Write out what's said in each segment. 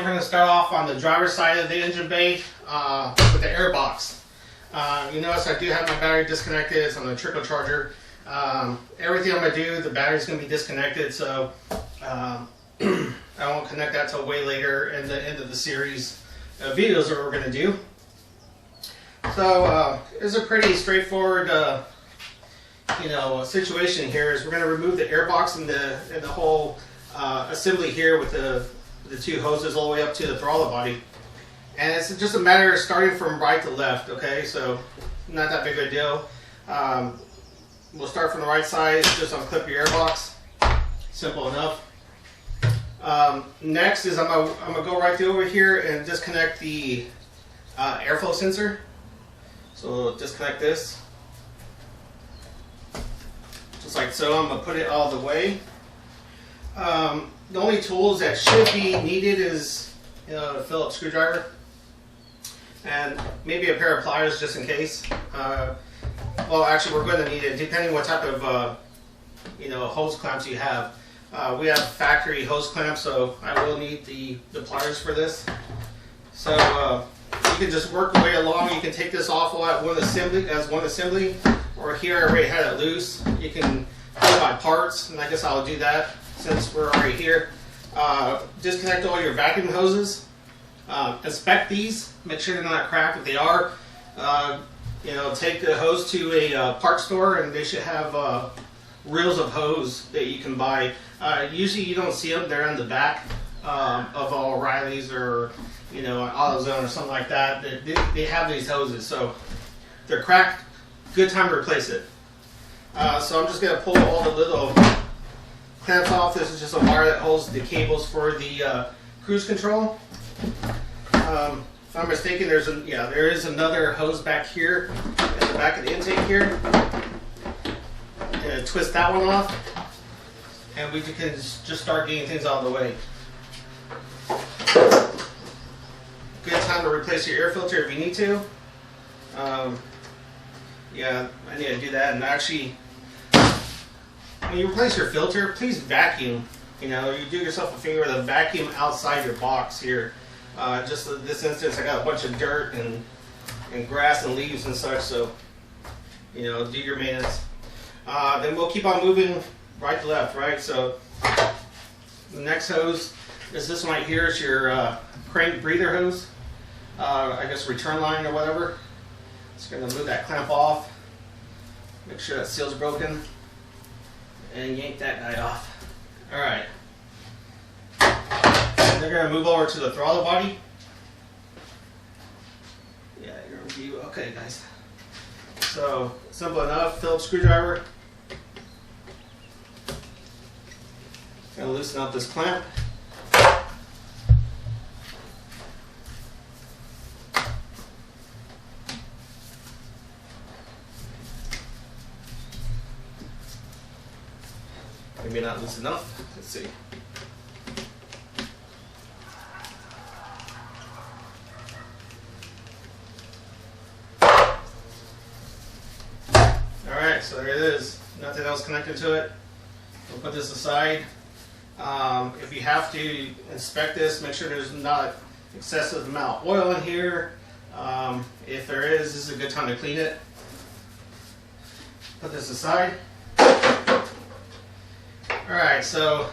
we're going to start off on the driver's side of the engine bay with the air box. You notice I do have my battery disconnected. It's on the trickle charger. Everything I'm going to do, the battery's going to be disconnected, so I won't connect that till way later in the end of the series videos that we're going to do. So it's a pretty straightforward situation here. Is we're going to remove the air box and the whole assembly here with the two hoses all the way up to the throttle body, and it's just a matter of starting from right to left. Okay, so not that big of a deal. We'll start from the right side, just unclip your air box. Simple enough. Next is I'm gonna go right over here and disconnect the airflow sensor. So we'll disconnect this, just like so. I'm gonna put it all the way. The only tools that should be needed is a Phillips screwdriver and maybe a pair of pliers just in case. Well, actually, we're going to need it depending what type of hose clamps you have. We have factory hose clamps, so I will need the pliers for this. So you can just work your way along. You can take this off as one assembly, or here I already had it loose. You can do it by parts, and I guess I'll do that since we're already here. Disconnect all your vacuum hoses. Inspect these. Make sure they're not cracked. If they are, take the hose to a parts store, and they should have reels of hose that you can buy. Usually you don't see them. They're in the back of O'Reilly's or AutoZone or something like that. They have these hoses, so if they're cracked, good time to replace it. So I'm just going to pull all the little clamps off. This is just a wire that holds the cables for the cruise control. If I'm mistaken, there is another hose back here at the back of the intake here. Twist that one off, and we can just start getting things out of the way. Good time to replace your air filter if you need to. Yeah, I need to do that. And actually, when you replace your filter, please vacuum. You do yourself a favor to vacuum outside your box here. Just in this instance, I got a bunch of dirt and grass and leaves and such, so do your maintenance. Then we'll keep on moving right to left, right? So the next hose is this one right here. It's your crank breather hose, I guess return line or whatever. Just going to move that clamp off, make sure that seal's broken, and yank that guy off. All right. They're going to move over to the throttle body. Yeah, you're in view. Okay, guys. So, simple enough. Phillips screwdriver. Going to loosen up this clamp. Maybe not loose enough. Let's see. Alright, so there it is. Nothing else connected to it. We'll put this aside. If you have to inspect this, make sure there's not excessive amount of oil in here. If there is, this is a good time to clean it. Put this aside. Alright, so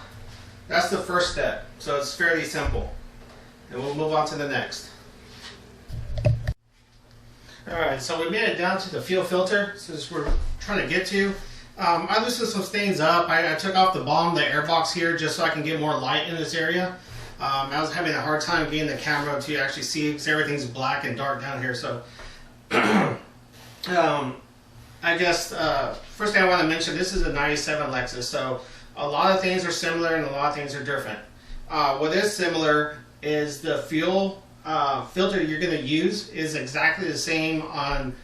that's the first step. So it's fairly simple. And we'll move on to the next. Alright, so we made it down to the fuel filter. Since we're trying to get to. I loosened some stains up. I took off the bottom of the air box here just so I can get more light in this area. I was having a hard time getting the camera to actually see because everything's black and dark down here. So I guess first thing I want to mention, this is a 97 Lexus. So a lot of things are similar and a lot of things are different. What is similar is the fuel filter you're going to use is exactly the same on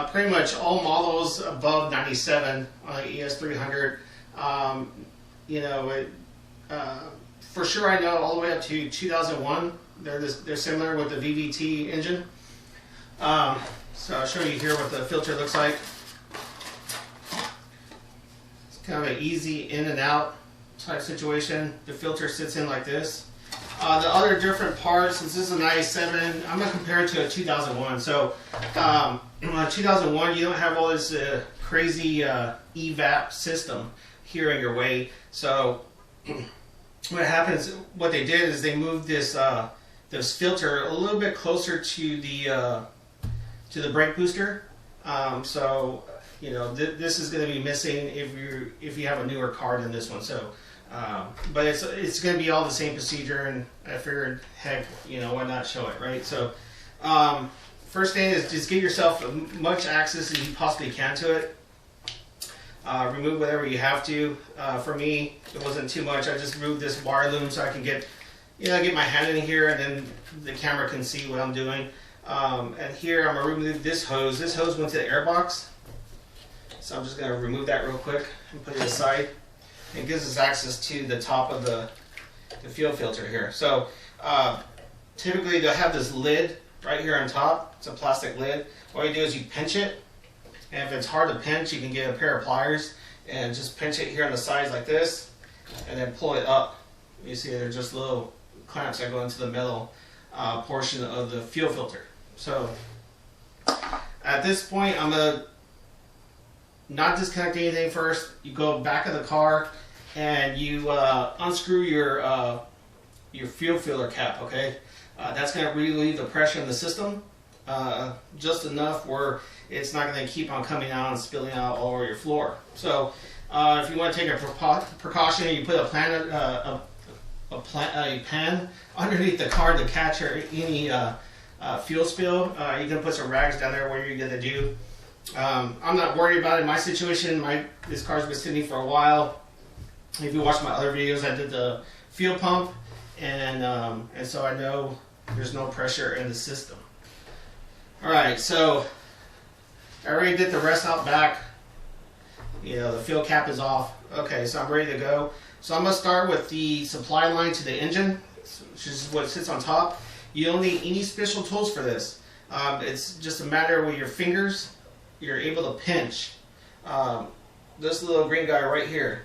pretty much all models above 97 on the Es300. For sure I know all the way up to 2001 they're similar with the VVT engine. So I'll show you here what the filter looks like. It's kind of an easy in and out type situation. The filter sits in like this. The other different parts, since this is an i7, I'm going to compare it to a 2001. So, 2001, you don't have all this crazy evap system here in your way. So, what happens, what they did is they moved this filter a little bit closer to the brake booster. So, you know, this is going to be missing if you have a newer car than this one. So. But it's going to be all the same procedure, and I figured, heck, you know, why not show it, right? So, first thing is just give yourself as much access as you possibly can to it. Remove whatever you have to. For me, it wasn't too much. I just removed this wire loom so I can get my hand in here, and then the camera can see what I'm doing. And here I'm going to remove this hose. This hose went to the air box, so I'm just going to remove that real quick and put it aside. It gives us access to the top of the fuel filter here. So typically they'll have this lid right here on top. It's a plastic lid. All you do is you pinch it, and if it's hard to pinch, you can get a pair of pliers and just pinch it here on the sides like this, and then pull it up. You see there's just little clamps that go into the metal portion of the fuel filter. So at this point, I'm gonna not disconnect anything first. You go back of the car and you unscrew your fuel filler cap. Okay, that's going to relieve the pressure in the system just enough where it's not going to keep on coming out and spilling out all over your floor. So if you want to take a precaution, you put a pan underneath the car to catch any fuel spill. You can put some rags down there. What you're going to do. I'm not worried about it. In my situation, this car's been sitting for a while. If you watch my other videos, I did the fuel pump, and so I know there's no pressure in the system. All right, so I already did the rest out back. You know, the fuel cap is off. Okay, so I'm ready to go. So I'm gonna start with the supply line to the engine, which is what sits on top. You don't need any special tools for this. It's just a matter with your fingers. You're able to pinch this little green guy right here.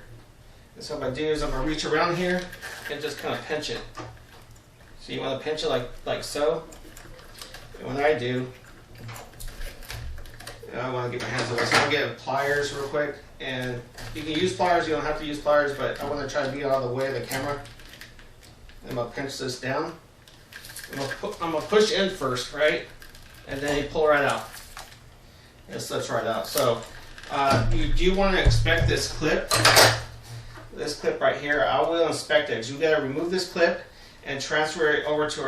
And so what I'm going to do is I'm going to reach around here and just kind of pinch it. So you want to pinch it like so. And when I do, I want to get my hands away. So I'll get pliers real quick. And you can use pliers, you don't have to use pliers, but I want to try to be out of the way of the camera. I'm going to pinch this down. I'm going to push in first, right? And then you pull right out. It slips right out. So you do want to inspect this clip right here. I will inspect it. You got to remove this clip and transfer it over to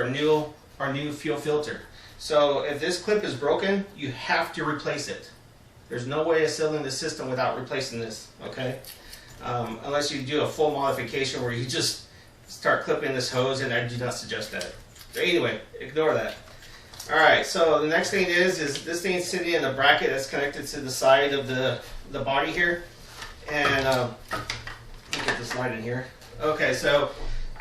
our new fuel filter. So if this clip is broken, you have to replace it. There's no way of sealing the system without replacing this. Okay, unless you do a full modification where you just start clipping this hose, and I do not suggest that. So anyway, ignore that. Alright, so the next thing is this thing's sitting in a bracket that's connected to the side of the body here. And let me get this light in here. Okay, so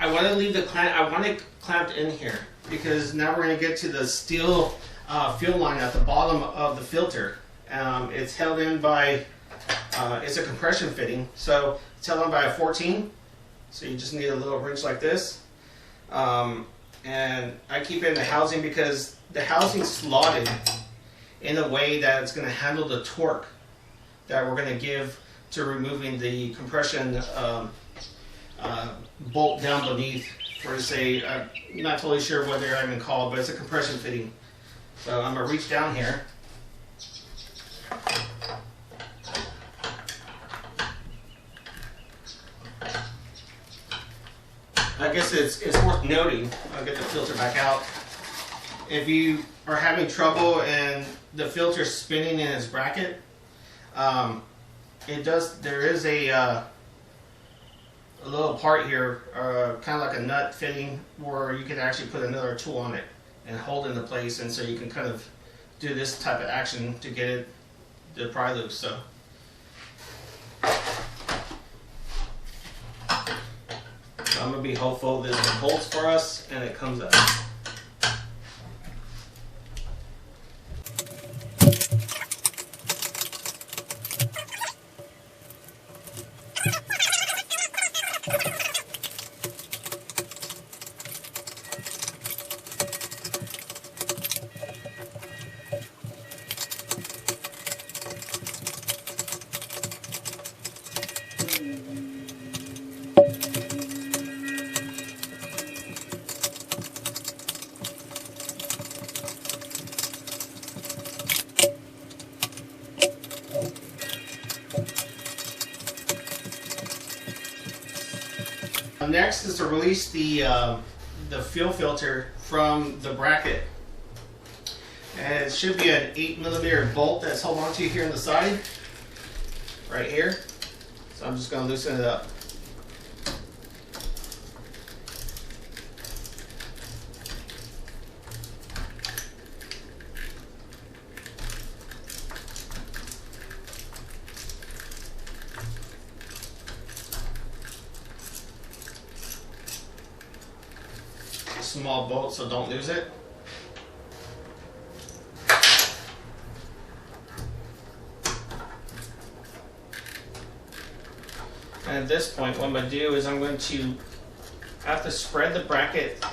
I want to leave the clamp, I want it clamped in here because now we're going to get to the steel fuel line at the bottom of the filter. It's held in by, it's a compression fitting, so it's held in by a 14. So you just need a little wrench like this. And I keep it in the housing because the housing's slotted in a way that it's going to handle the torque that we're going to give to removing the compression bolt down beneath for, say, I'm not totally sure what they're even called, but it's a compression fitting. So I'm going to reach down here. I guess it's worth noting, I'll get the filter back out. If you are having trouble and the filter's spinning in its bracket, there is a little part here, kind of like a nut fitting, where you can actually put another tool on it and hold it into place, and so you can kind of do this type of action to get it to pry loose. So. I'm going to be hopeful this holds for us and it comes up. Next is to release the fuel filter from the bracket. And it should be an 8mm bolt that's holding onto here on the side, right here. So I'm just going to loosen it up. Small bolt, so don't lose it. And at this point, what I'm going to do is I'm going to have to spread the bracket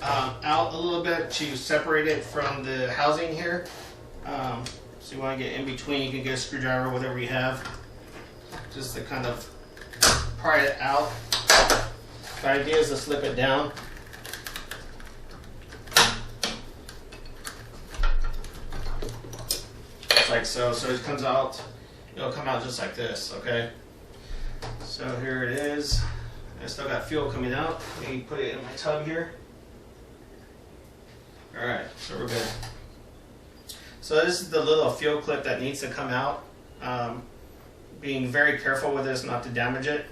out a little bit to separate it from the housing here. So you want to get in between. You can get a screwdriver, whatever you have, just to kind of pry it out. The idea is to slip it down. Like so. So it comes out, it'll come out just like this, okay? So here it is. I still got fuel coming out. Let me put it in my tub here. Alright, so we're good. So this is the little fuel clip that needs to come out. Being very careful with this not to damage it.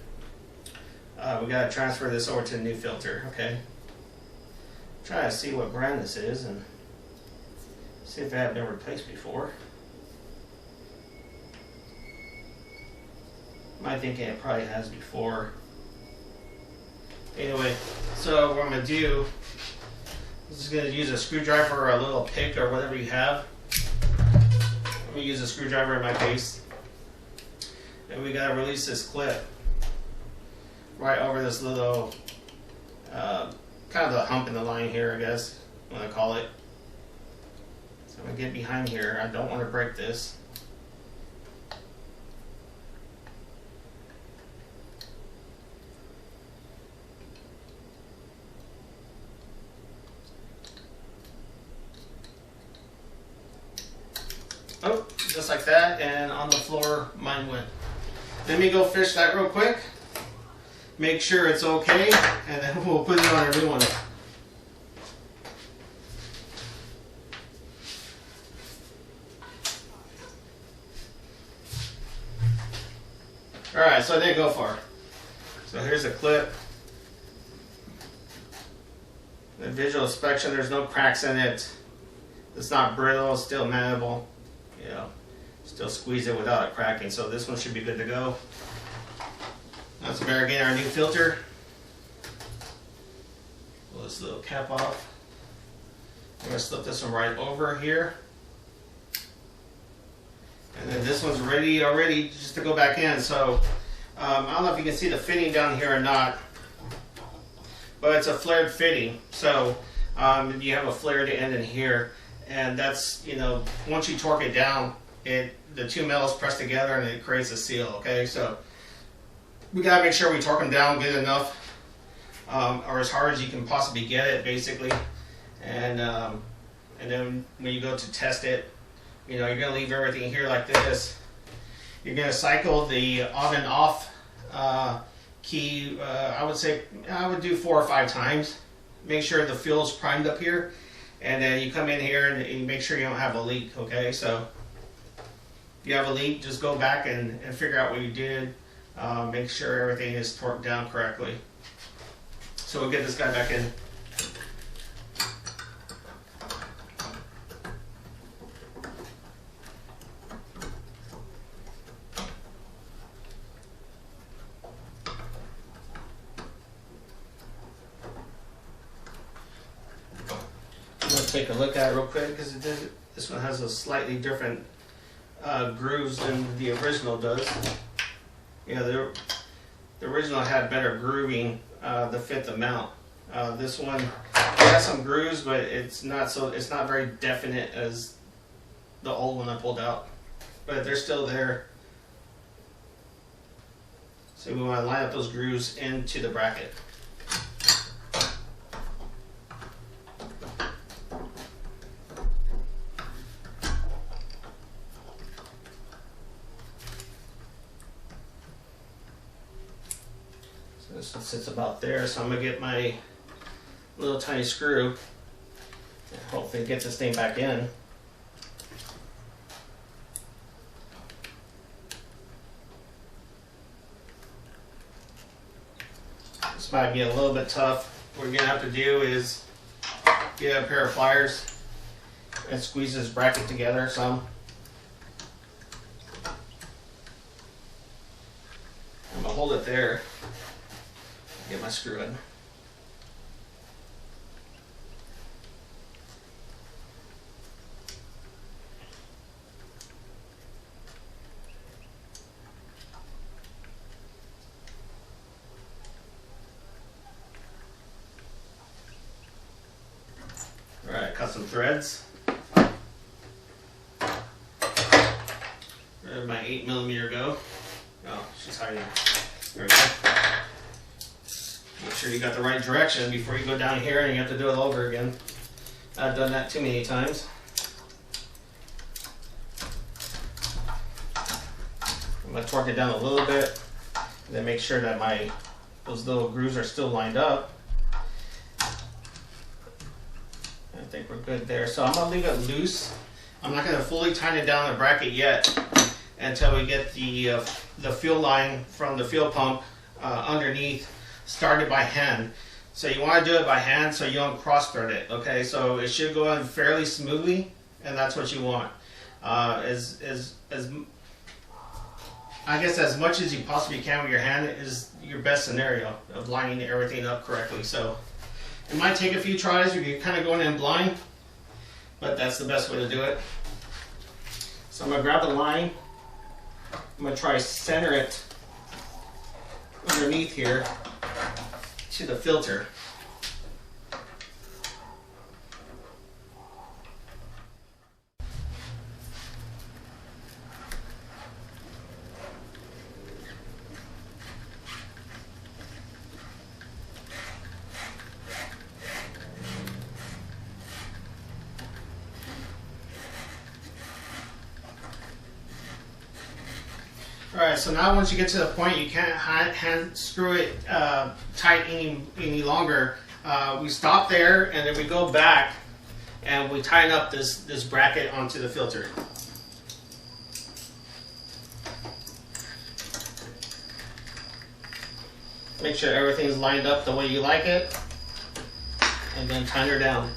We gotta transfer this over to the new filter, okay? Try to see what brand this is and see if it had been replaced before. I'm thinking it probably has before. Anyway, so what I'm going to do is just going to use a screwdriver or a little pick or whatever you have. I'm going to use a screwdriver in my case. And we got to release this clip right over this little, kind of the hump in the line here, I guess, I'm going to call it. So I'm going to get behind here. I don't want to break this. Oh, just like that, and on the floor mine went. Let me go fish that real quick, make sure it's okay, and then we'll put it on a new one. Alright, so I didn't go far. So here's a clip. The visual inspection, there's no cracks in it. It's not brittle, it's still manageable. You know, still squeeze it without it cracking. So this one should be good to go. Let's varigate our new filter. Pull this little cap off. I'm going to slip this one right over here. And then this one's ready already just to go back in. So I don't know if you can see the fitting down here or not, but it's a flared fitting. So you have a flared end in here. And that's, you know, once you torque it down, the two metals press together and it creates a seal, okay? So we gotta make sure we torque them down good enough, or as hard as you can possibly get it, basically. And then when you go to test it, you know, you're gonna leave everything here like this. You're gonna cycle the on and off key, I would say, I would do 4 or 5 times. Make sure the fuel's primed up here. And then you come in here and you make sure you don't have a leak, okay? So if you have a leak, just go back and figure out what you did. Make sure everything is torqued down correctly. So we'll get this guy back in. Take a look at it real quick because this one has a slightly different grooves than the original does. You know, the original had better grooving to fit the mount. This one has some grooves, but it's not very definite as the old one I pulled out. But they're still there. So we want to line up those grooves into the bracket. This one sits about there, so I'm gonna get my little tiny screw and hopefully get this thing back in. This might be a little bit tough. What we're gonna have to do is get a pair of pliers and squeeze this bracket together some. I'm gonna hold it there, get my screw in. Alright, cut some threads. Where did my 8mm go? Oh, she's hiding. There we go. Make sure you got the right direction before you go down here and you have to do it all over again. I've done that too many times. I'm going to torque it down a little bit and then make sure that those little grooves are still lined up. I think we're good there. So I'm going to leave it loose. I'm not going to fully tighten it down the bracket yet until we get the fuel line from the fuel pump underneath started by hand. So you want to do it by hand so you don't cross thread it. Okay, so it should go in fairly smoothly, and that's what you want. I guess as much as you possibly can with your hand is your best scenario of lining everything up correctly. So it might take a few tries. You're kind of going in blind, but that's the best way to do it. So I'm going to grab the line. I'm going to try to center it underneath here to the filter. Alright, so now once you get to the point you can't hand screw it tight any longer, we stop there and then we go back and we tighten up this bracket onto the filter. Make sure everything's lined up the way you like it, and then tighten her down.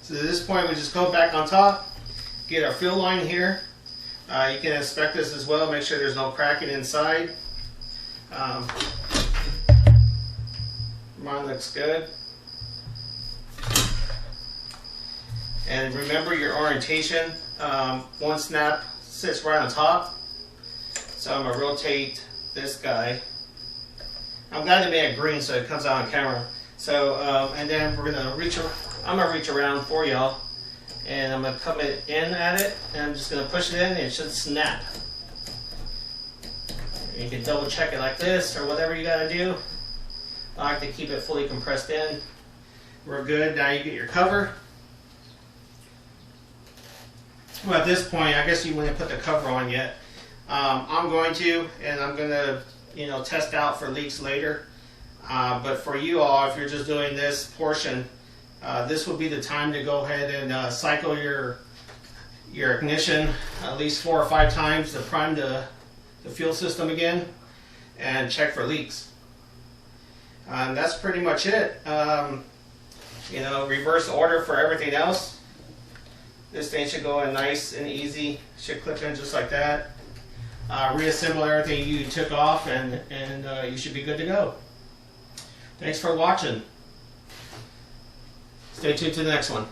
So at this point we just go back on top, get our fill line here. You can inspect this as well, make sure there's no cracking inside. Mine looks good. And remember your orientation. One snap sits right on top. So I'm going to rotate this guy. I'm glad they made it green so it comes out on camera. So, and then we're going to reach around for y'all. And I'm going to come in at it. And I'm just going to push it in and it should snap. You can double check it like this or whatever you got to do. I like to keep it fully compressed in. We're good. Now you get your cover. Well, at this point, I guess you wouldn't put the cover on yet. I'm going to, and I'm going to, test out for leaks later. But for you all, if you're just doing this portion, this would be the time to go ahead and cycle your ignition at least 4 or 5 times to prime the fuel system again and check for leaks. And that's pretty much it. Reverse order for everything else. This thing should go in nice and easy. Should clip in just like that. Reassemble everything you took off and you should be good to go. Thanks for watching. Stay tuned to the next one.